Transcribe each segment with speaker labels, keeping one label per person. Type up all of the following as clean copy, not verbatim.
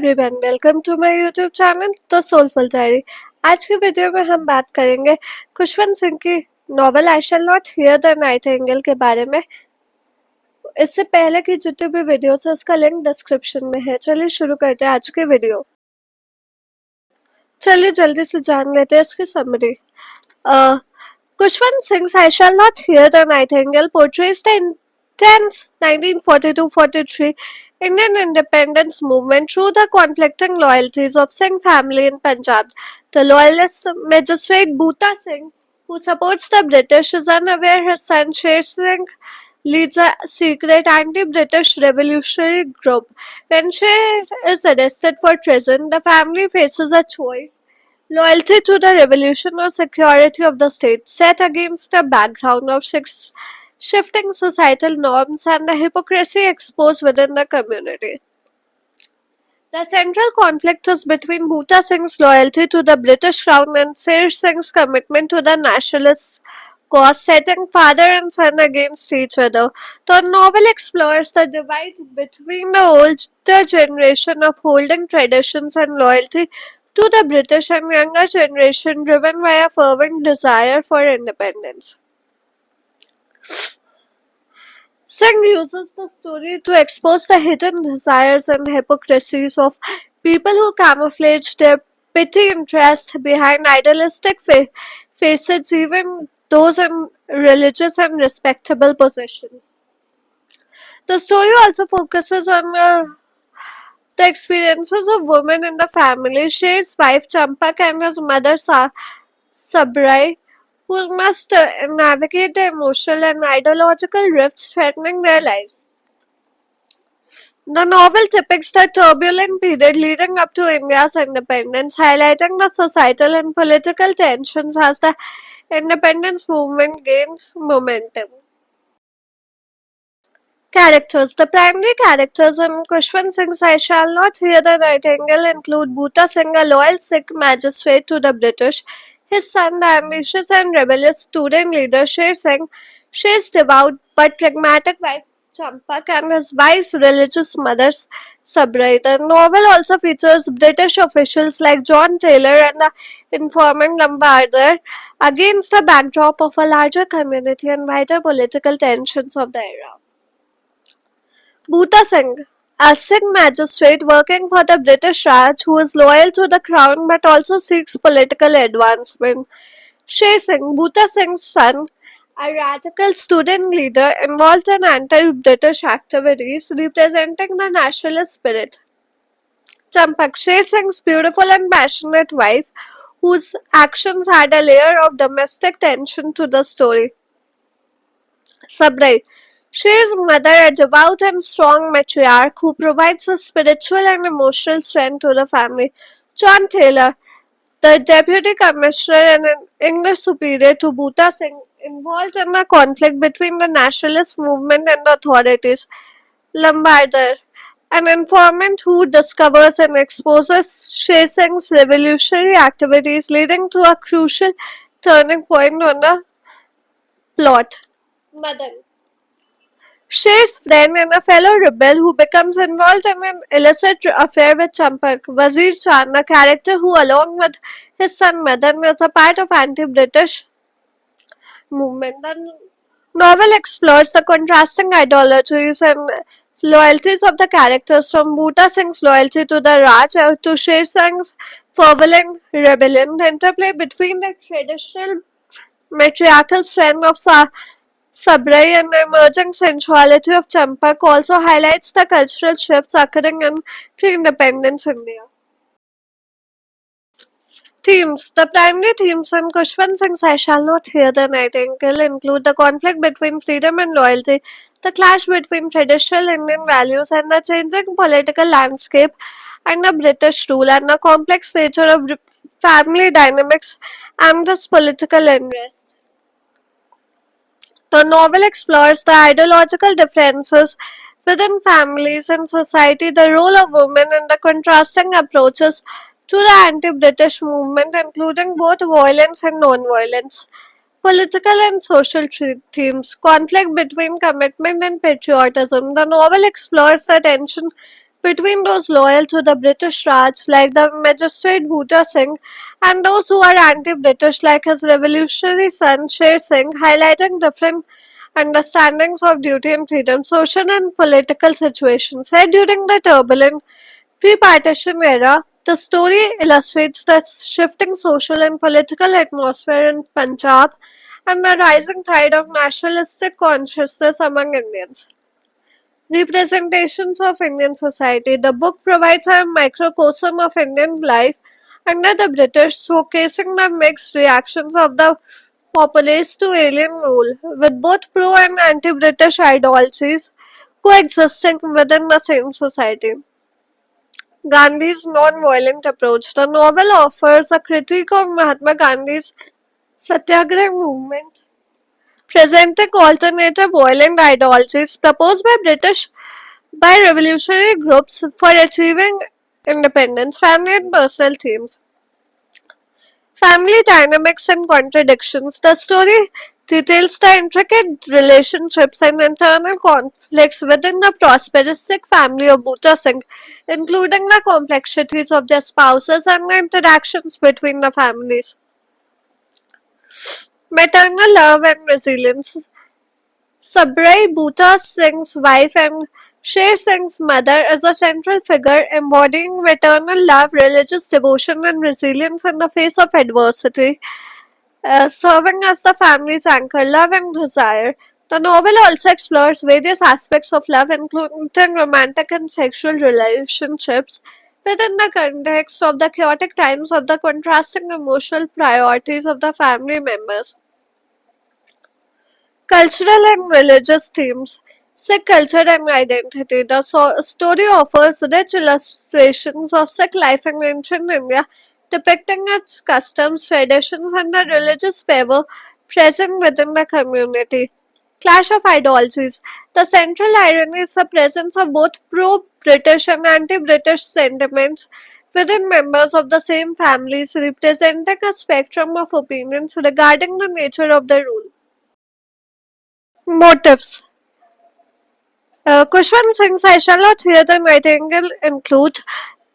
Speaker 1: Everyone, welcome to my YouTube channel the soulful diary. आज की video में हम बात करेंगे खुशवंत सिंह की novel I shall not here the Nightingale के बारे में। इससे पहले की जितनी भी वीडियोस है उसका लिंक डिस्क्रिप्शन में है। चलिए शुरू करते हैं आज की वीडियो। चलिए जल्दी से जान लेते हैं इसकी summary. Kushwant Singh's I Shall Not Hear the Nightingale portrays the intense 1942-43 Indian independence movement through the conflicting loyalties of Singh family in Punjab. The loyalist magistrate Bhuta Singh, who supports the British, is unaware his son Sher Singh leads a secret anti-British revolutionary group. When Sher is arrested for treason, the family faces a choice: loyalty to the revolution or security of the state, set against a background of shifting societal norms and the hypocrisy exposed within the community. The central conflict is between Bhuta Singh's loyalty to the British Crown and Sher Singh's commitment to the nationalist cause, setting father and son against each other. The novel explores the divide between the older generation upholding traditions and loyalty to the British and younger generation driven by a fervent desire for independence. Singh uses the story to expose the hidden desires and hypocrisies of people who camouflage their petty interests behind idealistic facades, even those in religious and respectable positions. The story also focuses on the experiences of women in the family. Sher's wife Champak and his mother Sabrai, who must navigate the emotional and ideological rifts threatening their lives. The novel depicts the turbulent period leading up to India's independence, highlighting the societal and political tensions as the independence movement gains momentum. Characters. The primary characters in Kushwant Singh's I Shall Not Hear the Nightingale include Bhuta Singh, a loyal Sikh magistrate to the British; his son, the ambitious and rebellious student leader Sher Singh; Sher's devout but pragmatic wife Champak; and his wise religious mother Sabrai. The novel also features British officials like John Taylor and the informant Lambarder, against the backdrop of a larger community and wider political tensions of the era. Bhuta Singh, a Sikh magistrate working for the British Raj who is loyal to the crown but also seeks political advancement. Sher Singh, Bhuta Singh's son, a radical student leader involved in anti-British activities representing the nationalist spirit. Champak, Sher Singh's beautiful and passionate wife, whose actions add a layer of domestic tension to the story. Sabrai, Sher's mother, a devout and strong matriarch who provides a spiritual and emotional strength to the family. John Taylor, the deputy commissioner and an English superior to Bhuta Singh, involved in a conflict between the nationalist movement and the authorities. Lambarder, an informant who discovers and exposes Sher Singh's revolutionary activities, leading to a crucial turning point on the plot. Madan, Sher's friend and a fellow rebel who becomes involved in an illicit affair with Champak. Wazir Chan, a character who, along with his son Madan, is a part of anti-British movement. The novel explores the contrasting ideologies and loyalties of the characters, from Bhuta Singh's loyalty to the Raj to Sher Singh's fervent rebellion. The interplay between the traditional matriarchal strength of Sabrai and the emerging sensuality of Champak also highlights the cultural shifts occurring in pre-independence India. Themes. The primary themes in Kushwant Singh's I Shall Not Hear the Nightingale include the conflict between freedom and loyalty, the clash between traditional Indian values and the changing political landscape under British rule, and the complex nature of family dynamics and this political unrest. The novel explores the ideological differences within families and society, the role of women, and the contrasting approaches to the anti-British movement, including both violence and non-violence. Political and social themes. Conflict between commitment and patriotism. The novel explores the tension between those loyal to the British Raj, like the magistrate Bhuta Singh, and those who are anti-British, like his revolutionary son Sher Singh, highlighting different understandings of duty and freedom, social and political situations. Set during the turbulent pre-partition era, the story illustrates the shifting social and political atmosphere in Punjab and the rising tide of nationalistic consciousness among Indians. Representations of Indian society. The book provides a microcosm of Indian life under the British, showcasing the mixed reactions of the populace to alien rule, with both pro and anti British ideologies coexisting within the same society. Gandhi's non-violent approach. The novel offers a critique of Mahatma Gandhi's Satyagraha movement, presenting alternative violent ideologies proposed by revolutionary groups for achieving independence, family and personal themes. Family dynamics and contradictions. The story details the intricate relationships and internal conflicts within the prosperous Sikh family of Bhutta Singh, including the complexities of their spouses and the interactions between the families. Maternal love and resilience. Sabrai Bhutta Singh's wife and Sher Singh's mother is a central figure embodying maternal love, religious devotion, and resilience in the face of adversity, serving as the family's anchor, love and desire. The novel also explores various aspects of love, including romantic and sexual relationships, within the context of the chaotic times of the contrasting emotional priorities of the family members. Cultural and religious themes. Sikh culture and identity. The story offers rich illustrations of Sikh life in ancient India, depicting its customs, traditions, and the religious fervor present within the community. Clash of ideologies. The central irony is the presence of both pro British and anti British sentiments within members of the same families, representing a spectrum of opinions regarding the nature of the rule. Motives. Kushwant Singh's I shall not hear the Nightangle include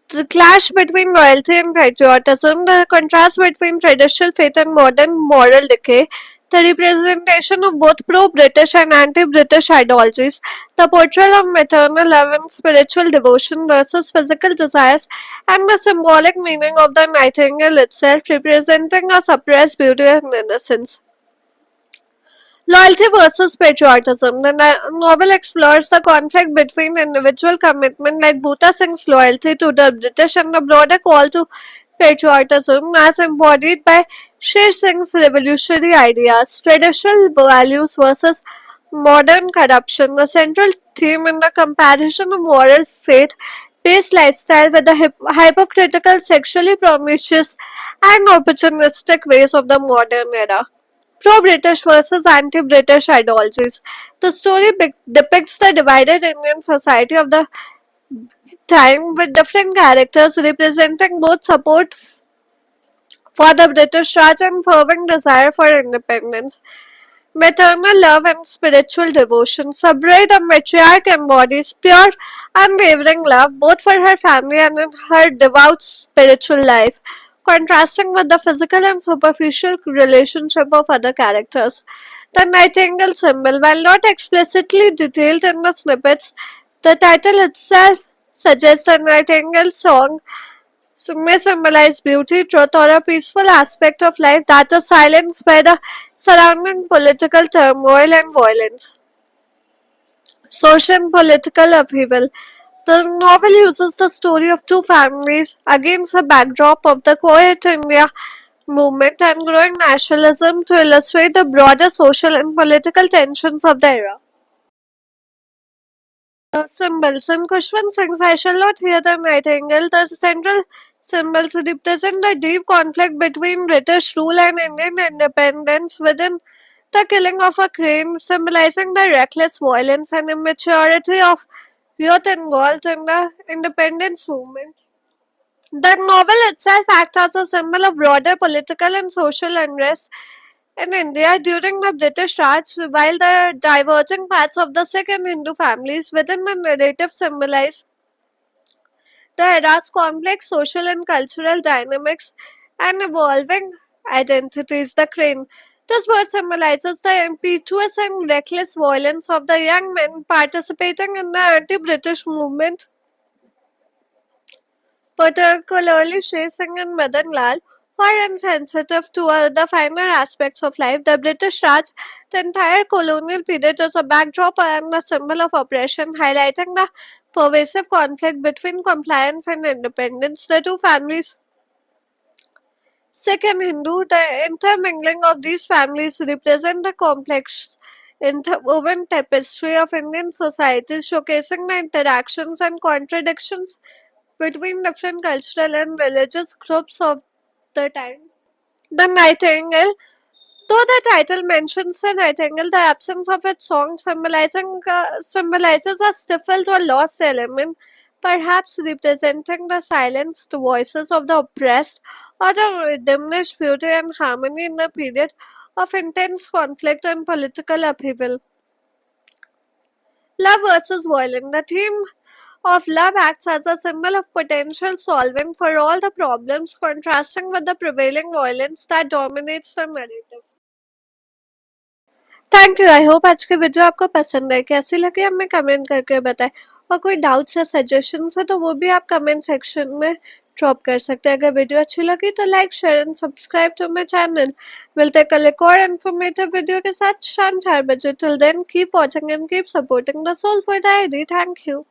Speaker 1: the clash between loyalty and patriotism, the contrast between traditional faith and modern moral decay, the representation of both pro-British and anti-British ideologies, the portrayal of maternal love and spiritual devotion versus physical desires, and the symbolic meaning of the nightingale itself representing a suppressed beauty and innocence. Loyalty versus patriotism. The novel explores the conflict between individual commitment like Bhuta Singh's loyalty to the British and the broader call to patriotism as embodied by Sher Singh's revolutionary ideas, traditional values versus modern corruption. The central theme in the comparison of moral faith-based lifestyle with the hypocritical, sexually promiscuous and opportunistic ways of the modern era. Pro-British versus anti-British ideologies. The story depicts the divided Indian society of the time with different characters representing both support for the British Raj and fervent desire for independence. Maternal love and spiritual devotion. Sabrai, the matriarch, embodies pure, unwavering love both for her family and in her devout spiritual life, contrasting with the physical and superficial relationship of other characters. The nightingale symbol, while not explicitly detailed in the snippets, the title itself suggests the nightingale song may symbolize beauty, truth, or a peaceful aspect of life that is silenced by the surrounding political turmoil and violence. Social and political upheaval. The novel uses the story of two families against the backdrop of the Quiet India movement and growing nationalism to illustrate the broader social and political tensions of the era. Symbols. In Kushwant Singh's I Shall Not Hear the Nightingale, the central symbols represent the deep conflict between British rule and Indian independence within the killing of a crane, symbolizing the reckless violence and immaturity of youth involved in the independence movement. The novel itself acts as a symbol of broader political and social unrest in India during the British Raj, while the diverging paths of the Sikh and Hindu families within the narrative symbolize The era's complex social and cultural dynamics and evolving identities. The crane. This word symbolizes the impetuous and reckless violence of the young men participating in the anti-British movement, particularly Shrey Singh and Madan Lal, who are insensitive to the finer aspects of life. The British Raj, the entire colonial period, is a backdrop and a symbol of oppression, highlighting the pervasive conflict between compliance and independence. The two families, Sikh and Hindu, the intermingling of these families represent the complex interwoven tapestry of Indian society, showcasing the interactions and contradictions between different cultural and religious groups of the time. The Nightangle. Though the title mentions the nightingale, the absence of its song symbolizes a stifled or lost element, perhaps representing the silenced voices of the oppressed or the diminished beauty and harmony in a period of intense conflict and political upheaval. Love versus violence. The theme of love acts as a symbol of potential solving for all the problems, contrasting with the prevailing violence that dominates the narrative. Thank you. I hope आज की video आपको पसंद है। कैसी लगी हमें comment करके बताएं। और कोई डाउट्स या सजेशंस है तो वो भी आप कमेंट सेक्शन में ड्रॉप कर सकते हैं। अगर वीडियो अच्छी लगी तो like share and subscribe to my channel. मिलते हैं कल एक और इन्फॉर्मेटिव वीडियो के साथ शाम 4 बजे। Till then keep watching and keep supporting the soulful diary. Thank you.